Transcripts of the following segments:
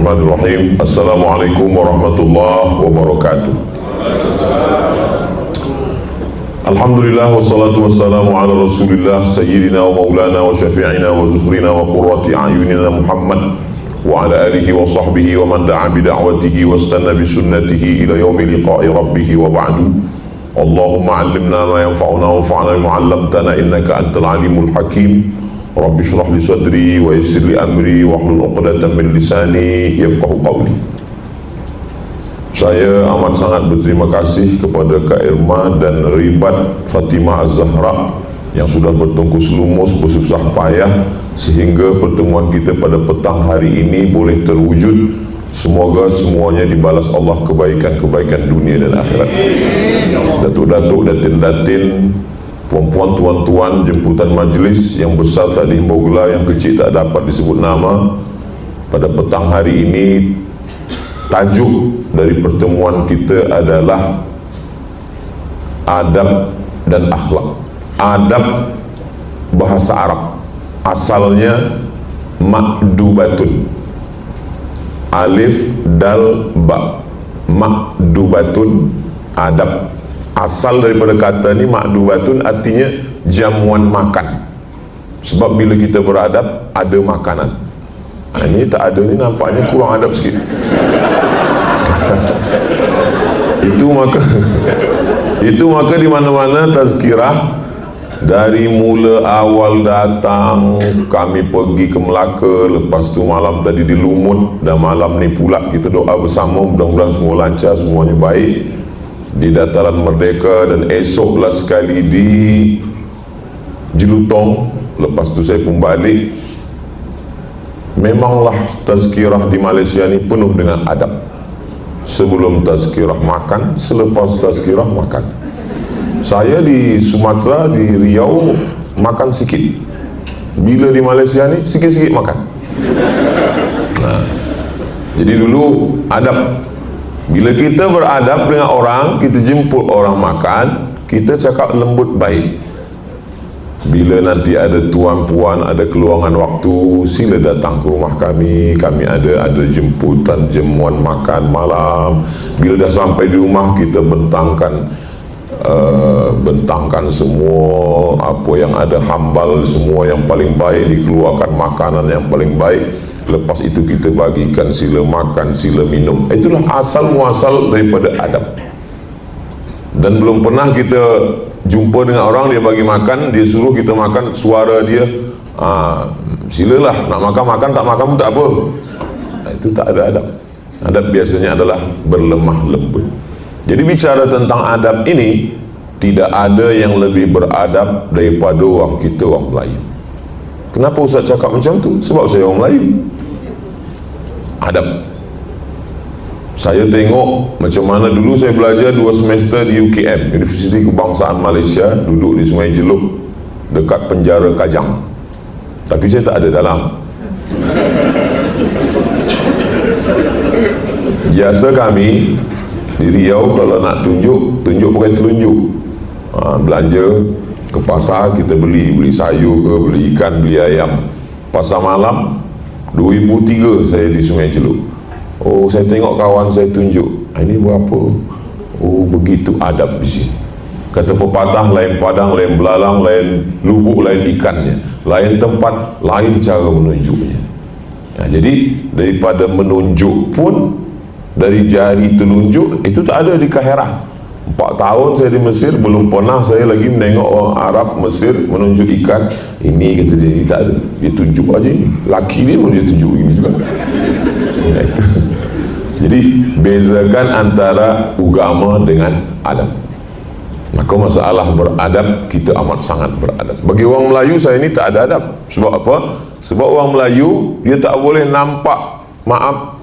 Bismillahirrahmanirrahim. Assalamualaikum warahmatullahi wabarakatuh. Alhamdulillah wassalatu wassalamu ala rasulillah sayyidina wa maulana wa syafi'ina wa zukhrina wa qurrati a'yunina Muhammad wa ala alihi wa sahbihi wa man da'a bida'watihi wa istanna bi sunnatihi ila yaumi liqa'i rabbih wa ba'du. Allahumma 'allimna ma yanfa'una wa anfa'na bima 'allamtana innaka antal alimul hakim. Rabbi shrah li sadri wa yassir li amri wa hlul 'uqdatam min lisani yafqahu qawli. Saya amat sangat berterima kasih kepada Kak Irma dan Ribat Fatimah Az-Zahra yang sudah bertungkus lumus, bersusah payah sehingga pertemuan kita pada petang hari ini boleh terwujud. Semoga semuanya dibalas Allah kebaikan-kebaikan dunia dan akhirat. Datuk-datuk, datin-datin, puan-puan, tuan-tuan, jemputan majlis yang besar tak dihimbau gelar, yang kecil tak dapat disebut nama. Pada petang hari ini, tajuk dari pertemuan kita adalah adab dan akhlak. Adab bahasa Arab, asalnya makdubatun, alif dal ba, makdubatun, adab. Asal daripada kata ni makdubatun artinya jamuan makan. Sebab bila kita beradab ada makanan. Ini tak ada ni nampaknya kurang adab sikit. Itu maka di mana-mana tazkirah, dari mula awal datang kami pergi ke Melaka, lepas tu malam tadi di Lumut, dan malam ni pula kita doa bersama mudah-mudahan semua lancar, semuanya baik di Dataran Merdeka, dan esoklah sekali di Jelutong. Lepas tu saya pun balik. Memanglah tazkirah di Malaysia ni penuh dengan adab. Sebelum tazkirah makan, selepas tazkirah makan. Saya di Sumatera, di Riau makan sikit. Bila di Malaysia ni sikit-sikit makan. Nah, jadi dulu adab. Bila kita beradab dengan orang, kita jemput orang makan, kita cakap lembut baik. Bila nanti ada tuan puan, ada keluangan waktu, sila datang ke rumah kami. Kami ada jemputan, jamuan makan malam. Bila dah sampai di rumah, kita bentangkan semua apa yang ada, hambal semua yang paling baik, dikeluarkan makanan yang paling baik. Lepas itu kita bagikan, sila makan, sila minum. Itulah asal muasal daripada adab. Dan belum pernah kita jumpa dengan orang, dia bagi makan, dia suruh kita makan, suara dia silalah, nak makan, tak makan pun tak apa. Itu tak ada adab. Adab biasanya adalah berlemah lembut. Jadi bicara tentang adab ini, tidak ada yang lebih beradab daripada orang kita, orang Melayu. Kenapa Ustaz cakap macam tu? Sebab saya orang Melayu. Adab. Saya tengok macam mana dulu saya belajar 2 semester di UKM, Universiti Kebangsaan Malaysia, duduk di Sungai Jeluk, dekat penjara Kajang. Tapi saya tak ada dalam. Biasa kami di Riau kalau nak tunjuk pakai telunjuk. Belanja ke pasar, kita beli sayur ke, beli ikan, beli ayam. Pasar malam 2003 saya di Sungai Jeluk. Oh, saya tengok kawan saya tunjuk, ini berapa? Oh, begitu adab di sini. Kata pepatah, lain padang, lain belalang, lain lubuk, lain ikannya, lain tempat, lain cara menunjuknya. Jadi daripada menunjuk pun, dari jari telunjuk itu tak ada di Kaherah. 4 tahun saya di Mesir, belum pernah saya lagi menengok orang Arab Mesir menunjuk ikan. Ini kata dia, ini tak ada. Dia tunjuk aja ini. Laki dia pun dia tunjuk ini juga. Itu. Jadi bezakan antara agama dengan adab. Maka masalah beradab, kita amat sangat beradab. Bagi orang Melayu, saya ini tak ada adab. Sebab apa? Sebab orang Melayu, dia tak boleh nampak,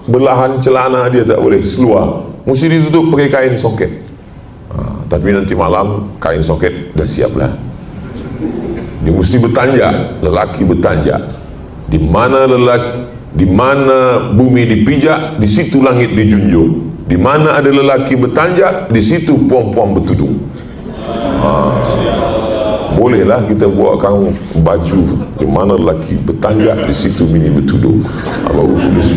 belahan celana dia tak boleh seluar. Mesti ditutup pakai kain soket. Tapi nanti malam kain soket dah siap lah. Dia mesti bertanjak, lelaki bertanjak. Di mana bumi dipijak, di situ langit dijunjung. Di mana ada lelaki bertanjak, di situ puan-puan bertudung. Bolehlah kita buatkan baju di mana lelaki bertanjak, di situ bini bertudung. Baru tulis.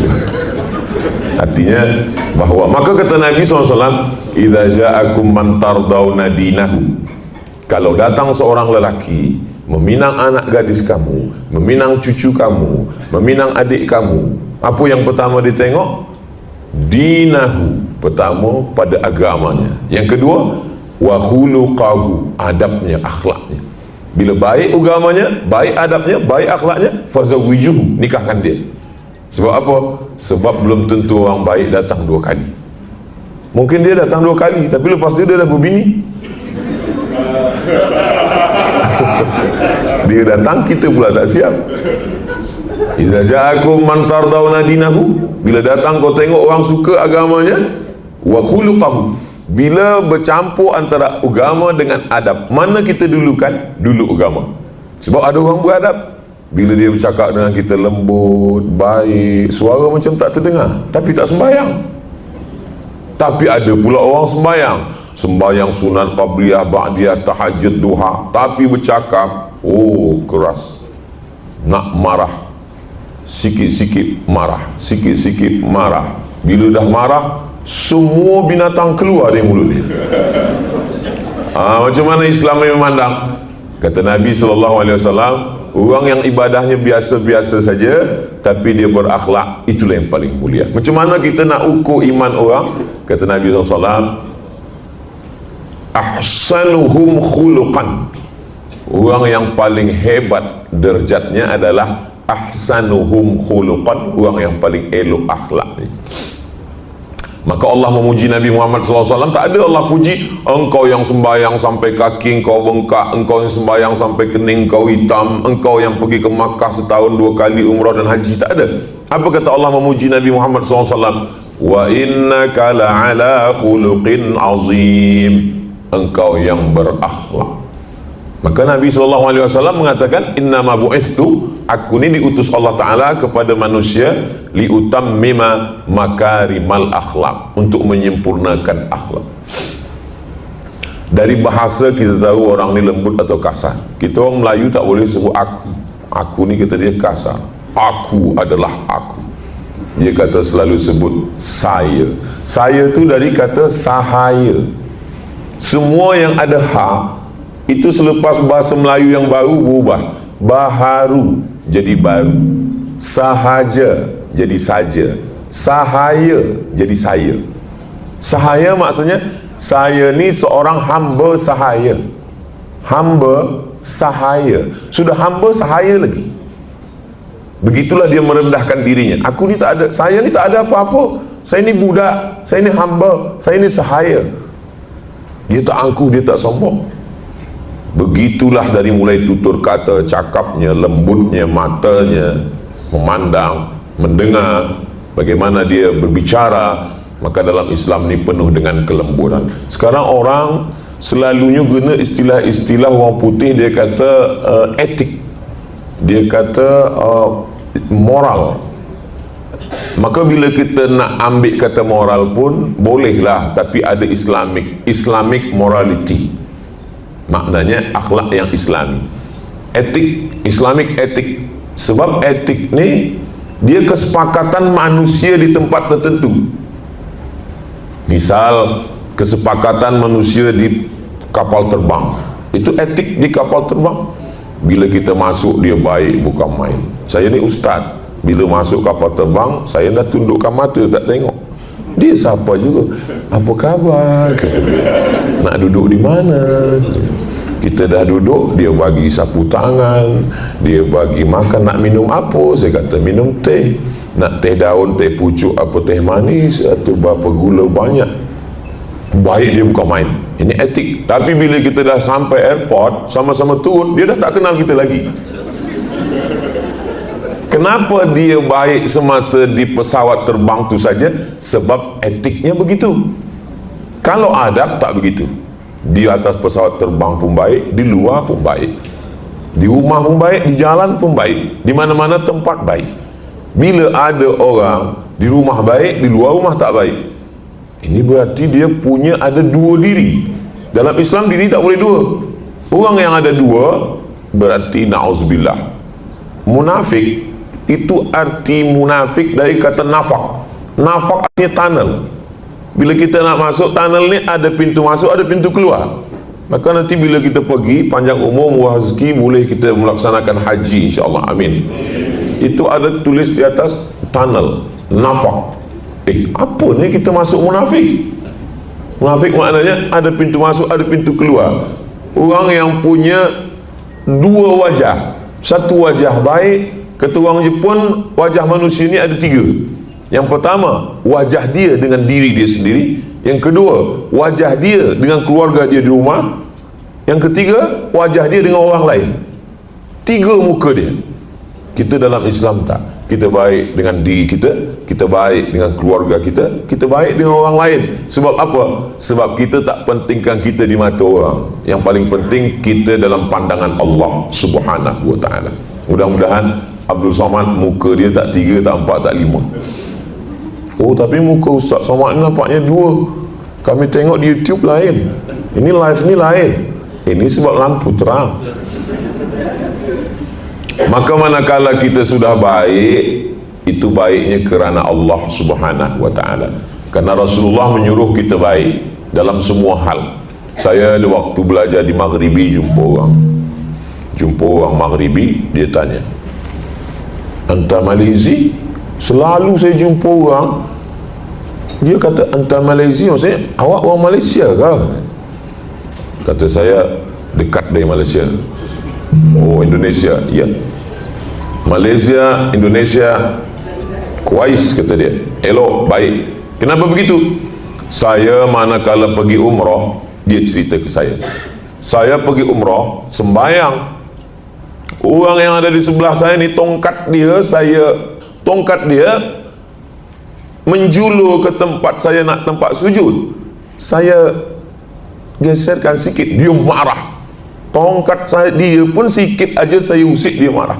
Artinya bahawa, maka kata Nabi SAW, idza ja'akum man tardawna dinahu, kalau datang seorang lelaki meminang anak gadis kamu, meminang cucu kamu, meminang adik kamu, apa yang pertama ditengok? Dinahu, pertama pada agamanya. Yang kedua, wa khuluqahu, adabnya, akhlaknya. Bila baik agamanya, baik adabnya, baik akhlaknya, fazawwijuhu, nikahkan dia. Sebab apa? Sebab belum tentu orang baik datang 2 kali. Mungkin dia datang 2 kali, tapi lepas itu dia dah berbini. Dia datang, kita pula tak siap. Idza ja'akum man tardawna dinahu, bila datang kau tengok orang suka agamanya, wa khuluqahu, bila bercampur antara agama dengan adab, mana kita dulukan? Dulu agama. Sebab ada orang beradab, bila dia bercakap dengan kita lembut, baik, suara macam tak terdengar, tapi tak sembahyang. Tapi ada pula orang sembahyang sunat qabliyah, ba'diyah, tahajud, duha, tapi bercakap keras, nak marah, sikit-sikit marah, sikit-sikit marah. Bila dah marah, semua binatang keluar dari mulut dia. Macam mana Islam memandang? Kata Nabi SAW, orang yang ibadahnya biasa-biasa saja tapi dia berakhlak, itulah yang paling mulia. Macam mana kita nak ukur iman orang? Kata Nabi SAW, ahsanuhum khuluqan, orang yang paling hebat derajatnya adalah ahsanuhum khuluqan, orang yang paling elok akhlak. Maka Allah memuji Nabi Muhammad SAW. Tak ada Allah puji engkau yang sembahyang sampai kaki engkau bengkak, engkau yang sembahyang sampai kening kau hitam, engkau yang pergi ke Makkah setahun 2 kali umrah dan haji. Tak ada. Apa kata Allah memuji Nabi Muhammad SAW? Wa innaka la'ala khuluqin azim, engkau yang berakhlak. Maka Nabi SAW mengatakan, innama bu'istu, aku ni diutus Allah Ta'ala kepada manusia liutammima makarimal akhlak, untuk menyempurnakan akhlak. Dari bahasa kita tahu orang ni lembut atau kasar. Kita orang Melayu tak boleh sebut aku. Aku ni kata dia kasar. Aku adalah aku. Dia kata selalu sebut saya. Saya tu dari kata sahaya. Semua yang ada ha, itu selepas bahasa Melayu yang baru berubah. Baharu jadi baru, sahaja jadi saja, sahaya jadi saya. Sahaya maksudnya saya ni seorang hamba sahaya. Hamba sahaya. Sudah hamba sahaya lagi. Begitulah dia merendahkan dirinya. Aku ni tak ada, saya ni tak ada apa-apa. Saya ni budak, saya ni hamba, saya ni sahaya. Dia tak angkuh, dia tak sombong. Begitulah dari mulai tutur kata, cakapnya, lembutnya, matanya, memandang, mendengar, bagaimana dia berbicara. Maka dalam Islam ni penuh dengan kelemburan. Sekarang orang selalunya guna istilah-istilah orang putih. Dia kata etik, dia kata moral. Maka bila kita nak ambil kata moral pun bolehlah, tapi ada Islamic morality, maknanya akhlak yang Islami. Etik, Islamic etik. Sebab etik ni dia kesepakatan manusia di tempat tertentu. Misal kesepakatan manusia di kapal terbang, itu etik di kapal terbang. Bila kita masuk dia baik, bukan main. Saya ni ustaz, bila masuk kapal terbang saya dah tundukkan mata, tak tengok dia siapa juga. Apa khabar? Kata dia. Nak duduk di mana? Kita dah duduk, dia bagi sapu tangan, dia bagi makan. Nak minum apa? Saya kata minum teh. Nak teh daun, teh pucuk, apa teh manis, atau berapa gula banyak. Baik, dia bukan main. Ini etik. Tapi bila kita dah sampai airport, sama-sama turun, dia dah tak kenal kita lagi. Kenapa dia baik semasa di pesawat terbang tu saja? Sebab etiknya begitu. Kalau adab tak begitu. Di atas pesawat terbang pun baik, di luar pun baik, di rumah pun baik, di jalan pun baik, di mana-mana tempat baik. Bila ada orang di rumah baik, di luar rumah tak baik, ini berarti dia punya ada 2 diri. Dalam Islam diri tak boleh 2. Orang yang ada 2 berarti na'udzubillah munafik. Itu arti munafik dari kata nafak. Nafaq artinya tunnel. Bila kita nak masuk tunnel ni, ada pintu masuk, ada pintu keluar. Maka nanti bila kita pergi, panjang umur, murah rezeki, boleh kita melaksanakan haji, insyaAllah, amin. Itu ada tulis di atas tunnel, nafaq. Apa ni kita masuk munafik? Munafik maknanya ada pintu masuk, ada pintu keluar. Orang yang punya dua wajah, satu wajah baik. Kata orang Jepun, wajah manusia ni ada tiga. Yang pertama, wajah dia dengan diri dia sendiri. Yang kedua, wajah dia dengan keluarga dia di rumah. Yang ketiga, wajah dia dengan orang lain. Tiga muka dia. Kita dalam Islam tak. Kita baik dengan diri kita, kita baik dengan keluarga kita, kita baik dengan orang lain. Sebab apa? Sebab kita tak pentingkan kita di mata orang. Yang paling penting kita dalam pandangan Allah Subhanahu wa ta'ala. Mudah-mudahan Abdul Somad muka dia tak tiga, tak empat, tak lima. Oh, tapi muka Ustaz Somad ni nampaknya dua. Kami tengok di YouTube lain, ini live ni lain. Ini sebab lampu terang. Maka manakala kita sudah baik, itu baiknya kerana Allah Subhanahu wa ta'ala. Karena Rasulullah menyuruh kita baik dalam semua hal. Saya ada waktu belajar di Maghribi, jumpa orang Maghribi, dia tanya, "Anta Malizi?" Selalu saya jumpa orang, dia kata, "Anta Malizi," maksudnya, "Awak orang Malaysia ke?" Kata saya, "Dekat dari Malaysia." "Oh, Indonesia?" "Ya." "Malaysia, Indonesia, Kuwais," kata dia. "Elok, baik. Kenapa begitu?" "Saya manakala pergi umrah," dia cerita ke saya pergi umrah, sembayang. Orang yang ada di sebelah saya ni, tongkat dia menjulur ke tempat saya nak tempat sujud. Saya geserkan sikit, dia marah. Tongkat dia pun sikit aja saya usik, dia marah.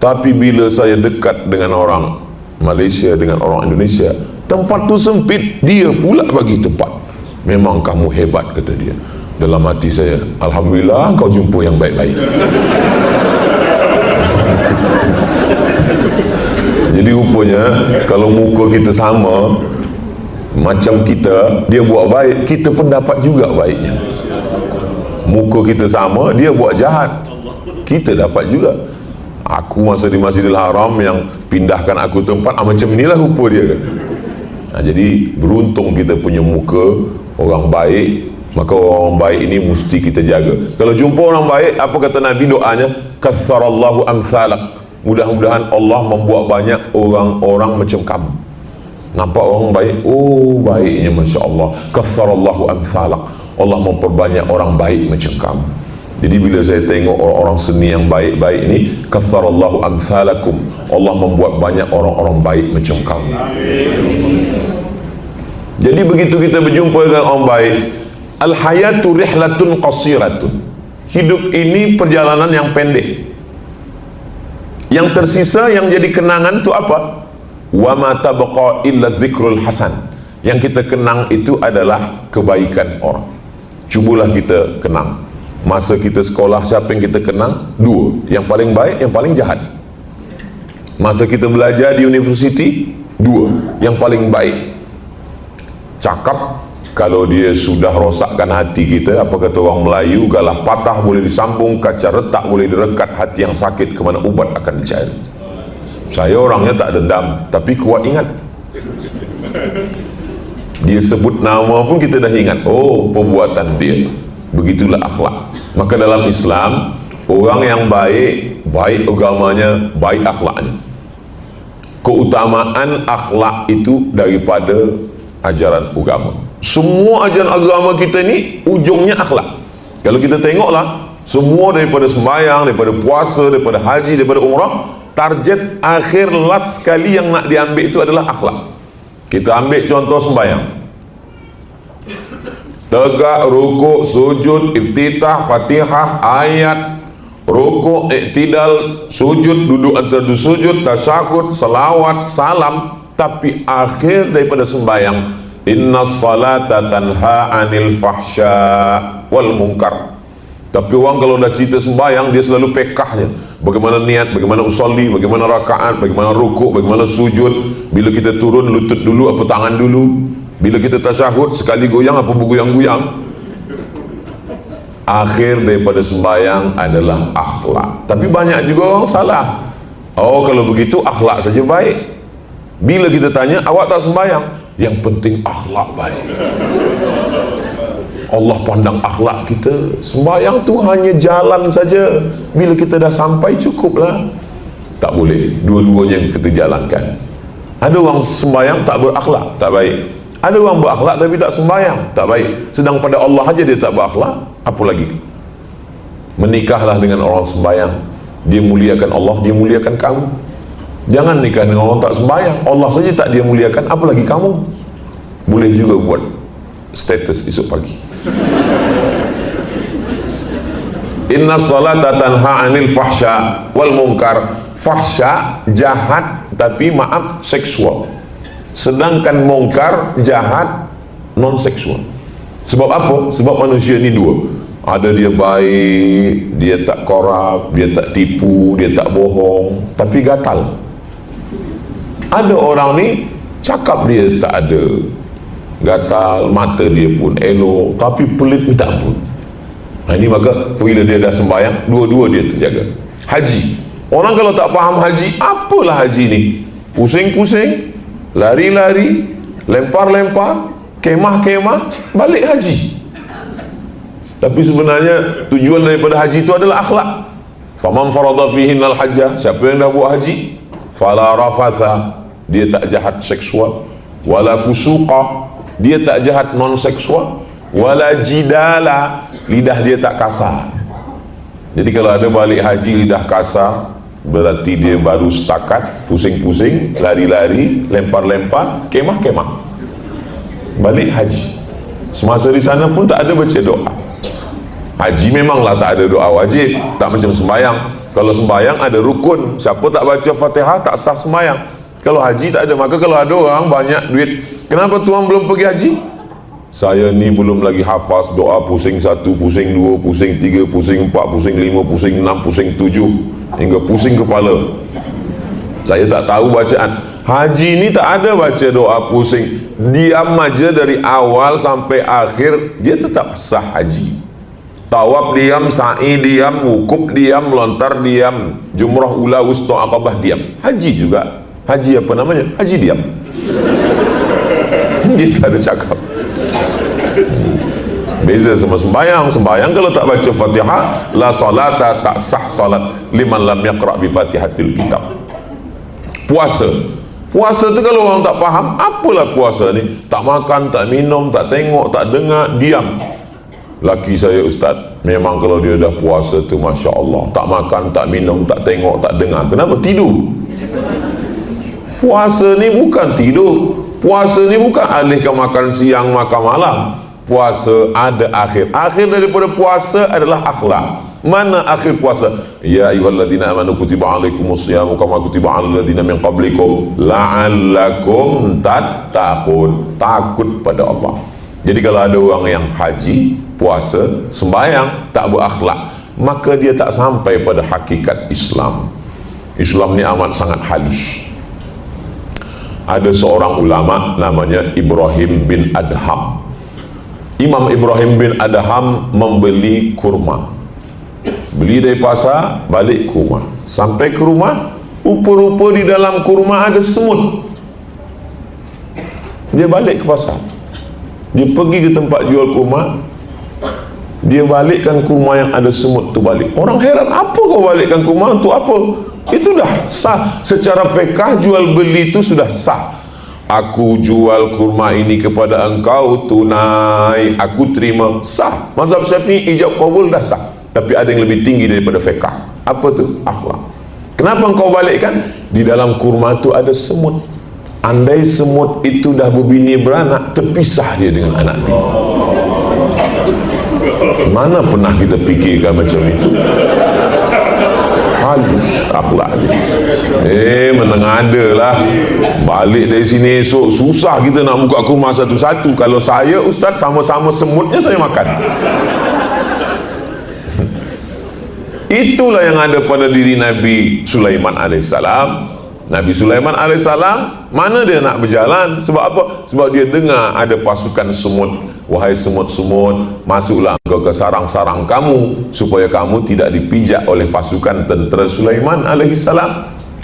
Tapi bila saya dekat dengan orang Malaysia, dengan orang Indonesia, tempat tu sempit, dia pula bagi tempat. "Memang kamu hebat," kata dia. Dalam hati saya, alhamdulillah kau jumpa yang baik-baik. Jadi rupanya kalau muka kita sama macam kita, dia buat baik, kita pun dapat juga baiknya. Muka kita sama, dia buat jahat, kita dapat juga. Aku masa di Masjidil Haram yang pindahkan aku tempat, macam inilah rupa dia, kata. Jadi beruntung kita punya muka orang baik. Maka orang baik ini mesti kita jaga. Kalau jumpa orang baik, apa kata Nabi doanya? Katsarallahu amsalak. Mudah-mudahan Allah membuat banyak orang-orang macam kamu. Nampak orang baik, oh baiknya Masya Allah. Katsarallahu amsalak. Allah memperbanyak orang baik macam kamu. Jadi bila saya tengok orang-orang seni yang baik-baik ini, katsarallahu amsalakum. Allah membuat banyak orang-orang baik macam kamu. Jadi begitu kita berjumpa dengan orang baik, al-hayatu rihlatun qasiratun. Hidup ini perjalanan yang pendek. Yang tersisa, yang jadi kenangan itu apa? Wa ma tabqa illa dzikrul hasan. Yang kita kenang itu adalah kebaikan orang. Cubalah kita kenang. Masa kita sekolah, siapa yang kita kenang? Dua. Yang paling baik, yang paling jahat. Masa kita belajar di universiti, dua. Yang paling baik. Cakap, kalau dia sudah rosakkan hati kita, apa kata orang Melayu, galah patah boleh disambung, kaca retak boleh direkat, hati yang sakit kemana ubat akan dicari. Saya orangnya tak dendam, tapi kuat ingat. Dia sebut nama pun kita dah ingat, oh perbuatan dia. Begitulah akhlak. Maka dalam Islam, orang yang baik, baik agamanya, baik akhlaknya. Keutamaan akhlak itu daripada ajaran agama. Semua ajaran agama kita ni ujungnya akhlak. Kalau kita tengoklah, semua daripada sembahyang, daripada puasa, daripada haji, daripada umrah, target akhir last sekali yang nak diambil itu adalah akhlak. Kita ambil contoh sembahyang. Tegak, rukuk, sujud, iftitah, fatihah, ayat, rukuk, iktidal, sujud, duduk antara dua sujud, tasyahud, salawat, salam. Tapi akhir daripada sembahyang, inna salata tanha anil fahsya wal munkar. Tapi orang kalau dah cerita sembahyang, dia selalu pekahnya. bagaimana niat, bagaimana usolli, bagaimana rakaat, bagaimana rukuk, bagaimana sujud. Bila kita turun, lutut dulu apa tangan dulu. Bila kita tasyahud, sekali goyang apa bergoyang-goyang. Akhir daripada sembahyang adalah akhlak. Tapi banyak juga orang salah. Oh, kalau begitu akhlak saja baik. Bila kita tanya, awak tak sembahyang? Yang penting akhlak baik. Allah pandang akhlak kita. Sembahyang tu hanya jalan saja. Bila kita dah sampai, cukuplah. Tak boleh. Dua-duanya kita jalankan. Ada orang sembahyang tak berakhlak, tak baik. Ada orang berakhlak tapi tak sembahyang, tak baik. Sedang pada Allah aja dia tak berakhlak, apa lagi? Menikahlah dengan orang sembahyang. Dia muliakan Allah, dia muliakan kamu. Jangan nikah dengan orang tak sembahyang. Allah saja tak dia muliakan, apa lagi kamu? Boleh juga buat status esok pagi. Inna salata tanha anil fahsya wal munkar. Fahsya, jahat, tapi maaf, seksual. Sedangkan mungkar, jahat, non seksual. Sebab apa? Sebab manusia ni dua. Ada dia baik, dia tak korup, dia tak tipu, dia tak bohong, tapi gatal. Ada orang ni cakap dia tak ada, gatal, mata dia pun elok, tapi pelit minta ampun. Ini maka bila dia dah sembahyang, dua-dua dia terjaga. Haji, orang kalau tak faham haji, apalah haji ni? Pusing-pusing, lari-lari, lempar-lempar, kemah-kemah, balik haji. Tapi sebenarnya tujuan daripada haji itu adalah akhlak. Faman farada fihinnal hajjah, siapa yang dah buat haji, fala rafatha, dia tak jahat seksual, wala fusuqa, dia tak jahat non seksual, wala jidala, lidah dia tak kasar. Jadi kalau ada balik haji lidah kasar, berarti dia baru setakat, pusing-pusing, lari-lari, lempar-lempar, kemah-kemah, balik haji. Semasa di sana pun tak ada baca doa. Haji memanglah tak ada doa wajib, tak macam sembahyang. Kalau sembahyang ada rukun, siapa tak baca Fatihah tak sah sembahyang. Kalau haji tak ada. Maka kalau ada orang banyak duit, kenapa tuan belum pergi haji? Saya ni belum lagi hafaz doa pusing 1, pusing 2, pusing 3, pusing 4, pusing 5, pusing 6, pusing 7, hingga pusing kepala. Saya tak tahu bacaan. Haji ni tak ada baca doa pusing, diam aja dari awal sampai akhir, dia tetap sah haji. Tawaf diam, sa'i diam, wukuf diam, melontar diam, jumrah ula, wusta, aqabah diam. Haji juga. Haji apa namanya? Haji diam. Kita ada cakap. Beza sama sembahyang. Sembahyang kalau tak baca Fatihah, la salata, tak sah salat liman lam yaqra bi Fatihatil kitab. Puasa. Puasa tu kalau orang tak faham, apalah puasa ni? Tak makan, tak minum, tak tengok, tak dengar, diam. Laki saya ustaz, memang kalau dia dah puasa tu Masya Allah, tak makan, tak minum, tak tengok, tak dengar. Kenapa? Tidur. Puasa ni bukan tidur. Puasa ni bukan alihkan makan siang, makan malam. Puasa ada akhir. Akhir daripada puasa adalah akhlak. Mana akhir puasa? Ya ayyuhalladzina amanu kutiba alaikumusyamu kama kutiba alal ladzina min qablikum la'allakum tattaqun. Takut pada Allah. Jadi kalau ada orang yang haji, puasa, sembahyang, tak berakhlak, maka dia tak sampai pada hakikat Islam. Islam ni amat sangat halus. Ada seorang ulama namanya Ibrahim bin Adham. Imam Ibrahim bin Adham membeli kurma. Beli dari pasar, balik ke rumah. Sampai ke rumah, rupa-rupa di dalam kurma ada semut. Dia balik ke pasar. Dia pergi ke tempat jual kurma, dia balikkan kurma yang ada semut tu balik. Orang heran, apa kau balikkan kurma untuk apa? Itu dah sah. Secara fiqh jual beli itu sudah sah. Aku jual kurma ini kepada engkau tunai, aku terima, sah. Mazhab Syafi'i ijab qabul dah sah. Tapi ada yang lebih tinggi daripada fiqh. Apa tu? Akhlak. Kenapa engkau balikkan? Di dalam kurma tu ada semut. Andai semut itu dah berbini beranak, terpisah dia dengan anak bini. Mana pernah kita fikirkan macam itu? Halus akhlak dia. Menengada lah. Balik dari sini esok, susah kita nak buka kurma satu-satu. Kalau saya ustaz, sama-sama semutnya saya makan. Itulah yang ada pada diri Nabi Sulaiman alaihissalam. Nabi Sulaiman alaihissalam, mana dia nak berjalan? Sebab apa? Sebab dia dengar ada pasukan semut. Wahai semut-semut, masuklah engkau ke sarang-sarang kamu, supaya kamu tidak dipijak oleh pasukan tentera Sulaiman alaihissalam.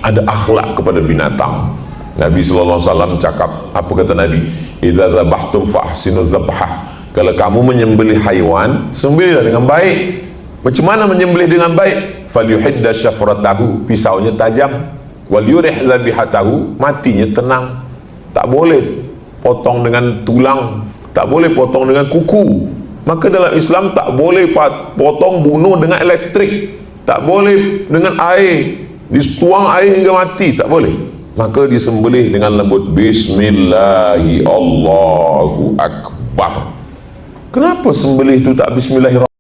Ada akhlak kepada binatang. Nabi SAW cakap, apa kata Nabi? Idza zabahtum fa ahsinu zabhah. Kalau kamu menyembelih haiwan, sembelihlah dengan baik. Macam mana menyembelih dengan baik? Falyuhidda syafratahu, pisaunya tajam. Wal yurih zabihatahu, matinya tenang. Tak boleh potong dengan tulang, tak boleh potong dengan kuku. Maka dalam Islam tak boleh potong bunuh dengan elektrik, tak boleh dengan air, dituang air hingga mati, tak boleh. Maka disembelih dengan lembut. Bismillahi Allahu Akbar. Kenapa sembelih itu tak Bismillahirrahmanirrahim?